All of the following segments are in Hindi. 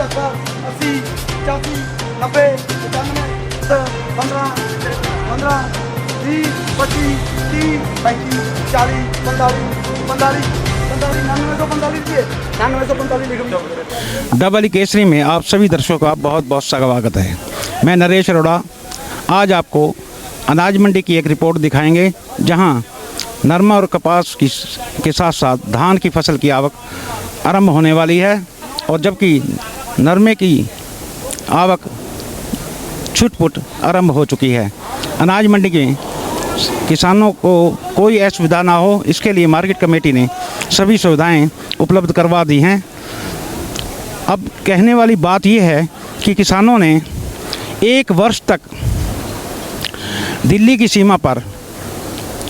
75 80 85 90 95 15 15 20 25 30 35 40 45 45 9945 लिख डबल केसरी में आप सभी दर्शकों का बहुत बहुत स्वागत है। मैं नरेश अरोड़ा आज आपको अनाज मंडी की एक रिपोर्ट दिखाएंगे, जहां नरमा और कपास के साथ साथ धान की फसल की आवक आरंभ होने वाली है, और जबकि नरमे की आवक छुटपुट आरंभ हो चुकी है। अनाज मंडी के किसानों को कोई असुविधा ना हो, इसके लिए मार्केट कमेटी ने सभी सुविधाएं उपलब्ध करवा दी हैं। अब कहने वाली बात यह है कि किसानों ने 1 वर्ष तक दिल्ली की सीमा पर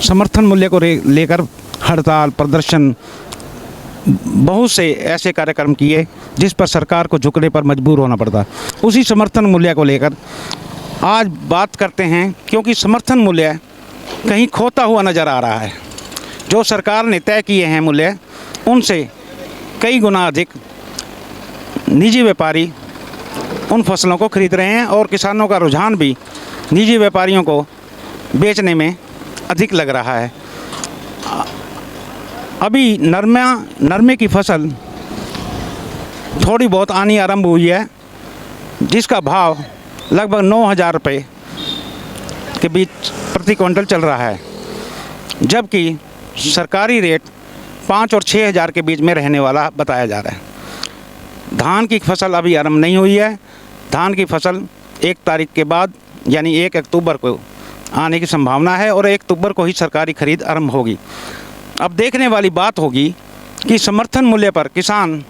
समर्थन मूल्य को लेकर हड़ताल, प्रदर्शन, बहुत से ऐसे कार्यक्रम किए जिस पर सरकार को झुकने पर मजबूर होना पड़ता। उसी समर्थन मूल्य को लेकर आज बात करते हैं, क्योंकि समर्थन मूल्य कहीं खोता हुआ नज़र आ रहा है। जो सरकार ने तय किए हैं मूल्य, उनसे कई गुना अधिक निजी व्यापारी उन फसलों को खरीद रहे हैं, और किसानों का रुझान भी निजी व्यापारियों को बेचने में अधिक लग रहा है। अभी नरमे की फसल थोड़ी बहुत आनी आरंभ हुई है, जिसका भाव लगभग 9,000 रुपये के बीच प्रति क्विंटल चल रहा है, जबकि सरकारी रेट 5 और 6,000 के बीच में रहने वाला बताया जा रहा है। धान की फसल अभी आरंभ नहीं हुई है। धान की फसल 1 तारीख के बाद यानी 1 अक्टूबर को आने की संभावना है, और 1 अक्टूबर को ही सरकारी खरीद आरंभ होगी। अब देखने वाली बात होगी कि समर्थन मूल्य पर किसान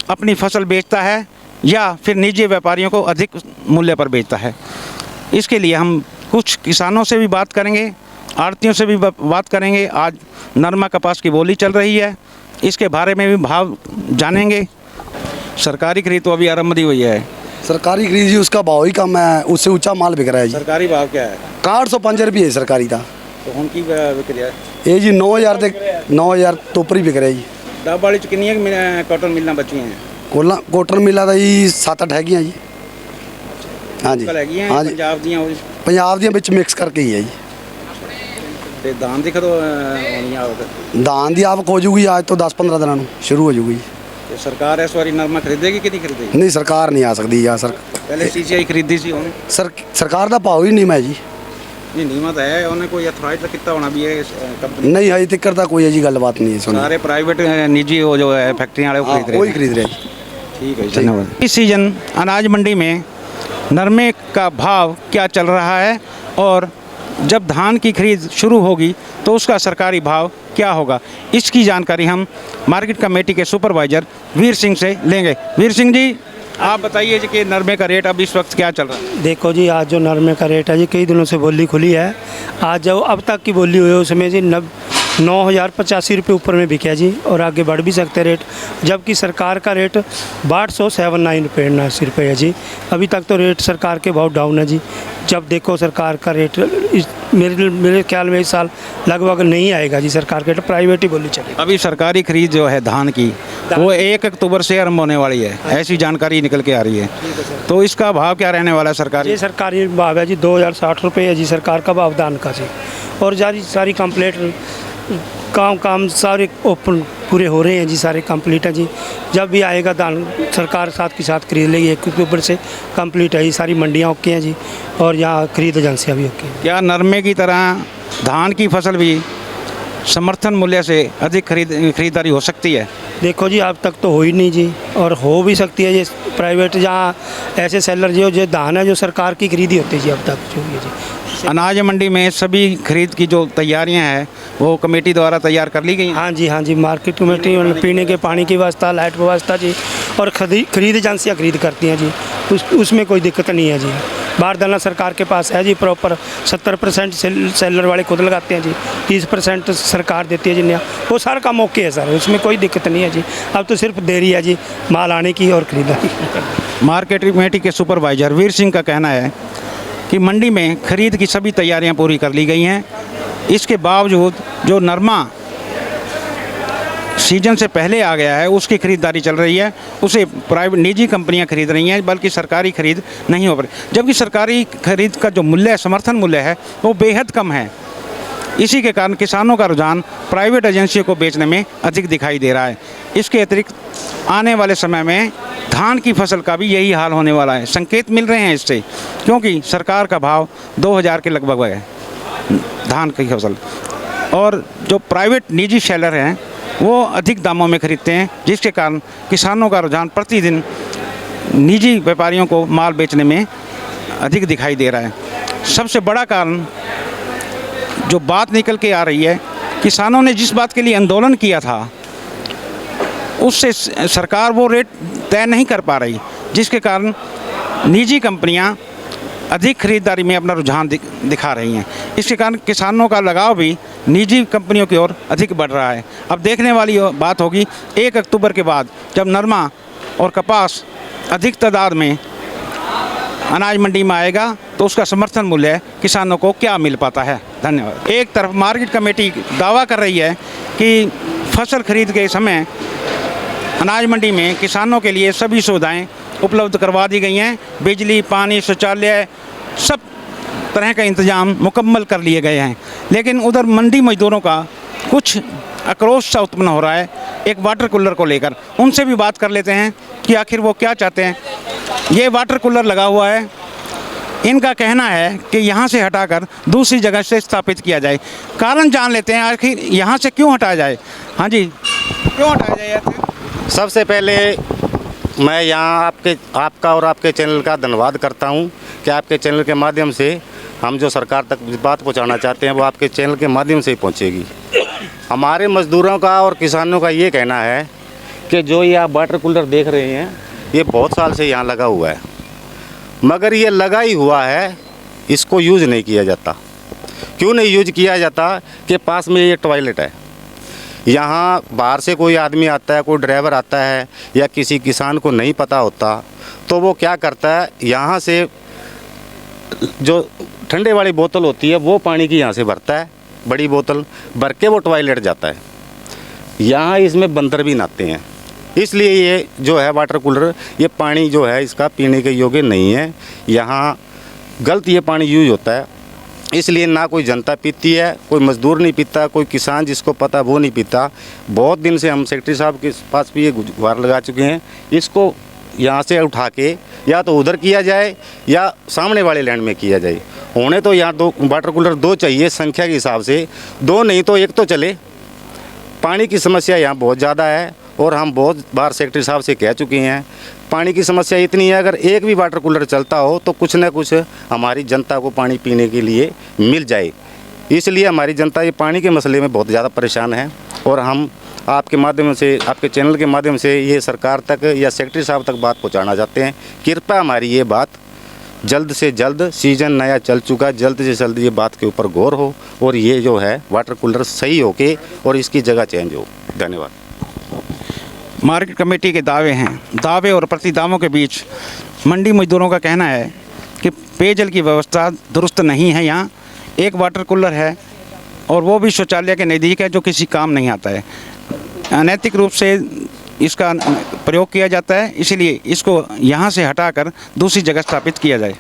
अपनी फसल बेचता है या फिर निजी व्यापारियों को अधिक मूल्य पर बेचता है। इसके लिए हम कुछ किसानों से भी बात करेंगे, आड़तियों से भी बात करेंगे। आज नरमा कपास की बोली चल रही है, इसके बारे में भी भाव जानेंगे। सरकारी खरीद तो अभी आरंभ नहीं हुई है। सरकारी खरीद जी उसका भाव ही कम है, उससे ऊंचा माल बिक रहा है जी। सरकारी भाव क्या है? 805 रुपये है सरकारी का। तो ਹੁਣ ਕੀ ਵਿਕ ਰਿਹਾ ये जी 9,000 तक 9,000 तो ऊपर ही बिक रहा है जी। डब वाली च कितनी कॉटन मिलना बची हैं? कोटन मिला था जी 7-8 हैगियां जी। हाँ जी, हाँ जी, पंजाब ਦੀਆਂ ਉਹ पंजाब ਦੀਆਂ ਵਿੱਚ मिक्स करके ही है जी। ਤੇ ਦਾਨ ਦੀ ਕਦੋਂ ਹੋਣੀ आवक? धान की आवक हो जूगी आज तो 10-15 दिनों शुरू हो जूगी। ਤੇ ਸਰਕਾਰ ਇਸ ਵਾਰੀ ਨਰਮਾ ਖਰੀਦੇਗੀ ਕਿ ਨਹੀਂ ਖਰੀਦੇਗੀ? नहीं सरकार नहीं आ सकती या सर। ਪਹਿਲੇ ਸੀਸੀਆਈ ਖਰੀਦੀ ਸੀ, ਹੁਣ सरकार का भाव ही नहीं मैं जी। ਨਹੀਂ ਨੀਮਾ ਤਾਂ ਹੈ, ਉਹਨੇ ਕੋਈ ਅਥੋਰਾਈਜ਼ ਕੀਤਾ ਹੋਣਾ ਵੀ ਇਹ ਕੰਪਨੀ। नहीं अजे तक तो कोई ऐसी गलबात नहीं है सुनी। सारे प्राइवेट निजी वो जो है फैक्ट्रियाँ वाले वो खरीद रहे हैं। वही खरीद रहे हैं। ठीक है, धन्यवाद। इस सीजन अनाज मंडी में नरमे का भाव क्या चल रहा है, और जब धान की खरीद शुरू होगी तो उसका सरकारी भाव क्या होगा, इसकी जानकारी हम मार्केट कमेटी के सुपरवाइज़र वीर सिंह से लेंगे। वीर सिंह जी, आप बताइए जी कि नरमे का रेट अब इस वक्त क्या चल रहा है? देखो जी, आज जो नरमे का रेट है जी, कई दिनों से बोली खुली है। आज जो अब तक की बोली हुई है उसमें जी 9,085 रुपये ऊपर में बिका जी, और आगे बढ़ भी सकते रेट, जबकि सरकार का रेट 6279 रुपये 89 रुपये है जी। अभी तक तो रेट सरकार के बहुत डाउन है जी। जब देखो सरकार का रेट मेरे ख्याल में इस साल लगभग नहीं आएगा जी। सरकार का रेट प्राइवेट ही बोली चले। अभी सरकारी खरीद जो है धान की वो 1 अक्टूबर से आरंभ होने वाली है, ऐसी जानकारी निकल के आ रही है। तो इसका भाव क्या रहने वाला है सरकारी? ये सरकारी भाव है जी 2,060 रुपये है जी सरकार का भाव धान का जी। और सारी कंप्लीट काम सारे ओपन पूरे हो रहे हैं जी, सारे कंप्लीट है जी। जब भी आएगा धान सरकार साथ के साथ खरीद लेगी। 1 अक्टूबर से कंप्लीट है जी, सारी मंडियाँ ओके हैं जी, और यहाँ खरीद एजेंसियाँ भी ओके हैं। क्या नरमे की तरह धान की फसल भी समर्थन मूल्य से अधिक खरीदारी हो सकती है? देखो जी, अब तक तो हो ही नहीं जी, और हो भी सकती है जी। प्राइवेट जहाँ ऐसे सेलर जो धान है जो सरकार की खरीदी होती है जी, अब तक जो है जी। अनाज मंडी में सभी खरीद की जो तैयारियां हैं वो कमेटी द्वारा तैयार कर ली गई हैं? हाँ जी, हाँ जी, मार्केट कमेटी पीने के पानी की व्यवस्था, लाइट व्यवस्था जी, और खरीद एजेंसियाँ खरीद करती हैं जी। उसमें कोई दिक्कत नहीं है जी। बारदाना सरकार के पास है जी प्रॉपर। 70% सेलर वाले खुद लगाते हैं जी, 30% सरकार देती है जी। नया वो सारा काम ओके है सर, उसमें कोई दिक्कत नहीं है जी। अब तो सिर्फ देरी है जी माल आने की और खरीदारी। मार्केट कमेटी के सुपरवाइज़र वीर सिंह का कहना है कि मंडी में खरीद की सभी तैयारियां पूरी कर ली गई हैं। इसके बावजूद जो नरमा सीजन से पहले आ गया है उसकी खरीदारी चल रही है, उसे प्राइवेट निजी कंपनियां खरीद रही हैं, बल्कि सरकारी खरीद नहीं हो रही। जबकि सरकारी खरीद का जो मूल्य है, समर्थन मूल्य है, वो बेहद कम है। इसी के कारण किसानों का रुझान प्राइवेट एजेंसियों को बेचने में अधिक दिखाई दे रहा है। इसके अतिरिक्त आने वाले समय में धान की फसल का भी यही हाल होने वाला है। संकेत मिल रहे हैं इससे, क्योंकि सरकार का भाव 2000 के लगभग है धान की फसल, और जो प्राइवेट निजी सेलर हैं वो अधिक दामों में खरीदते हैं, जिसके कारण किसानों का रुझान प्रतिदिन निजी व्यापारियों को माल बेचने में अधिक दिखाई दे रहा है। सबसे बड़ा कारण जो बात निकल के आ रही है, किसानों ने जिस बात के लिए आंदोलन किया था उससे सरकार वो रेट तय नहीं कर पा रही, जिसके कारण निजी कंपनियां अधिक खरीदारी में अपना रुझान दिखा रही हैं। इसके कारण किसानों का लगाव भी निजी कंपनियों की ओर अधिक बढ़ रहा है। अब देखने वाली बात होगी 1 अक्टूबर के बाद, जब नरमा और कपास अधिक तादाद में अनाज मंडी में आएगा, तो उसका समर्थन मूल्य किसानों को क्या मिल पाता है। धन्यवाद। एक तरफ मार्केट कमेटी दावा कर रही है कि फसल खरीद के समय अनाज मंडी में किसानों के लिए सभी सुविधाएं उपलब्ध करवा दी गई हैं, बिजली, पानी, शौचालय, सब तरह का इंतजाम मुकम्मल कर लिए गए हैं। लेकिन उधर मंडी मजदूरों का कुछ आक्रोश सा उत्पन्न हो रहा है एक वाटर कूलर को लेकर। उनसे भी बात कर लेते हैं कि आखिर वो क्या चाहते हैं। ये वाटर कूलर लगा हुआ है, इनका कहना है कि यहाँ से हटाकर दूसरी जगह से स्थापित किया जाए। कारण जान लेते हैं आखिर यहाँ से क्यों हटाया जाए। हाँ जी, क्यों हटाया जाए? सबसे पहले मैं यहाँ आपका और आपके चैनल का धन्यवाद करता हूँ कि आपके चैनल के माध्यम से हम जो सरकार तक बात पहुँचाना चाहते हैं वो आपके चैनल के माध्यम से ही पहुँचेगी। हमारे मज़दूरों का और किसानों का ये कहना है कि जो ये आप वाटर कूलर देख रहे हैं ये बहुत साल से यहाँ लगा हुआ है, मगर ये लगा ही हुआ है, इसको यूज़ नहीं किया जाता। क्यों नहीं यूज किया जाता कि पास में ये टॉयलेट है। यहाँ बाहर से कोई आदमी आता है, कोई ड्राइवर आता है या किसी किसान को नहीं पता होता, तो वो क्या करता है, यहाँ से जो ठंडे वाली बोतल होती है वो पानी की यहाँ से भरता है, बड़ी बोतल भर के वो टॉयलेट जाता है। यहाँ इसमें बंदर भी नहाते हैं, इसलिए ये जो है वाटर कूलर, ये पानी जो है इसका पीने के योग्य नहीं है। यहाँ गलत ये पानी यूज होता है, इसलिए ना कोई जनता पीती है, कोई मज़दूर नहीं पीता, कोई किसान जिसको पता वो नहीं पीता। बहुत दिन से हम सेक्रेटरी साहब के पास भी ये गुहार लगा चुके हैं, इसको यहाँ से उठा के या तो उधर किया जाए या सामने वाले लैंड में किया जाए। होने तो यहाँ 2 वाटर कूलर 2 चाहिए संख्या के हिसाब से, 2 नहीं तो 1 तो चले। पानी की समस्या यहाँ बहुत ज़्यादा है और हम बहुत बार सेक्रेटरी साहब से कह चुके हैं, पानी की समस्या इतनी है, अगर एक भी वाटर कूलर चलता हो तो कुछ न कुछ हमारी जनता को पानी पीने के लिए मिल जाए। इसलिए हमारी जनता ये पानी के मसले में बहुत ज़्यादा परेशान है और हम आपके माध्यम से, आपके चैनल के माध्यम से ये सरकार तक या सेक्रेटरी साहब तक बात पहुंचाना चाहते हैं। कृपया हमारी ये बात जल्द से जल्द, सीजन नया चल चुका, जल्द से जल्द ये बात के ऊपर गौर हो और ये जो है वाटर कूलर सही हो के और इसकी जगह चेंज हो। धन्यवाद। मार्केट कमेटी के दावे और प्रतिदावों के बीच मंडी मजदूरों का कहना है कि पेयजल की व्यवस्था दुरुस्त नहीं है। यहाँ एक वाटर कूलर है और वो भी शौचालय के नज़दीक है, जो किसी काम नहीं आता है। अनैतिक रूप से इसका प्रयोग किया जाता है, इसीलिए इसको यहाँ से हटाकर दूसरी जगह स्थापित किया जाए।